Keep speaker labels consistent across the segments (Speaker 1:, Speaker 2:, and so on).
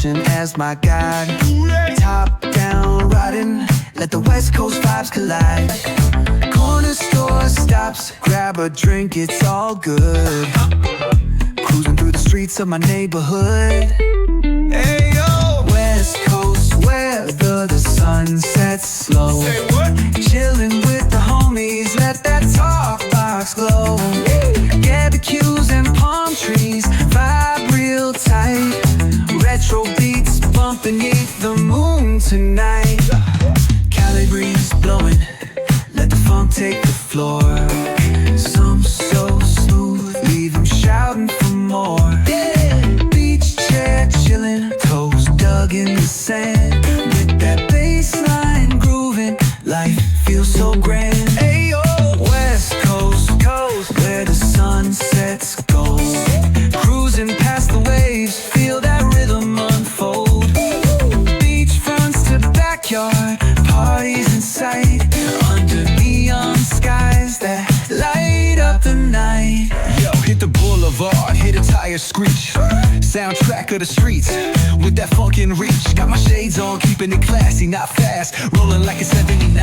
Speaker 1: ocean as my guide. Top down riding, let the West Coast vibes collide. Corner store stops, grab a drink, it's all good. Cruising through the streets of my neighborhood. Hey yo! West Coast weather, the sun sets slow.
Speaker 2: Say what?
Speaker 1: Chilling with the homies, let that talk box glow. Barbecues and palm trees, vibe real tight. Retro beats bumping beneath the moon tonight. Cali breeze blowing, let the funk take the floor. Some so smooth, leave them shouting for more. Beach chair chilling, toes dug in the sand. With that bass line grooving, life feels so grand. Ayo, West Coast, where the sun sets gold. Cruising past the waves, feel that rhythm unfold. Beachfronts to backyard, parties in sight. Under neon skies that light up the night.
Speaker 2: Yo, hit the boulevard, hit a tire screech. Soundtrack of the streets, with that funkin' reach. Got my shades on, keeping it classy, not fast. Rolling like a 79,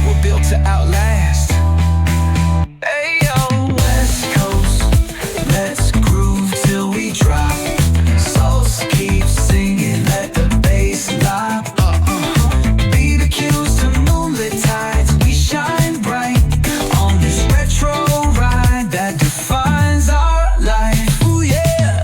Speaker 2: we're built to outlast.
Speaker 1: Hey yo, West Coast, let's groove till we drop. Souls keep singing, let the bass lop. BBQs to moonlit tides, we shine bright on this retro ride that defines our life. Ooh yeah.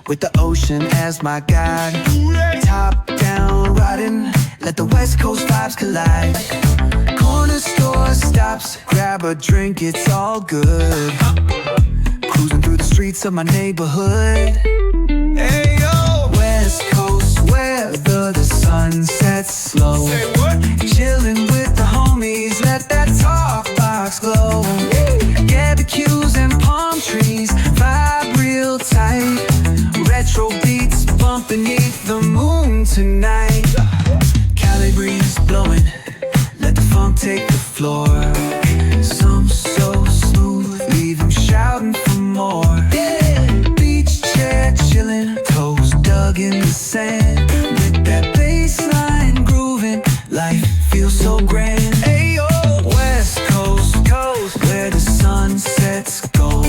Speaker 1: With the ocean as my guide. Top down riding, let the West Coast vibes collide. Corner store stops, grab a drink, it's all good. Cruising through the streets of my neighborhood.
Speaker 2: Hey yo!
Speaker 1: West Coast weather, the sun sets slow.
Speaker 2: Say what?
Speaker 1: Chilling with the homies, let that talk box glow. Barbecues and palm trees, vibe real tight. Retro beats bumping beneath the moon tonight. Cali breeze blowing, let the funk take the floor. Some so smooth, leave them shouting for more. Beach chair chilling, toes dug in the sand. With that bass line grooving, life feels so grand. Ayo, West Coast, where the sun sets gold.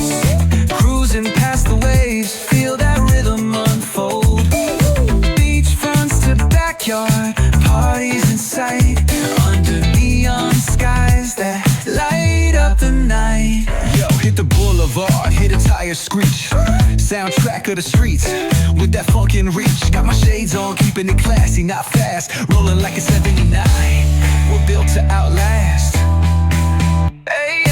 Speaker 1: Cruising past the waves, feel that rhythm unfold. Beachfronts to backyard, parties in sight. Under neon skies that light up the night.
Speaker 2: Yo, hit the boulevard, hit a tire screech. Soundtrack of the streets, with that funkin' reach. Got my shades on, keeping it classy, not fast. Rolling like a 79, we're built to outlast.
Speaker 1: Hey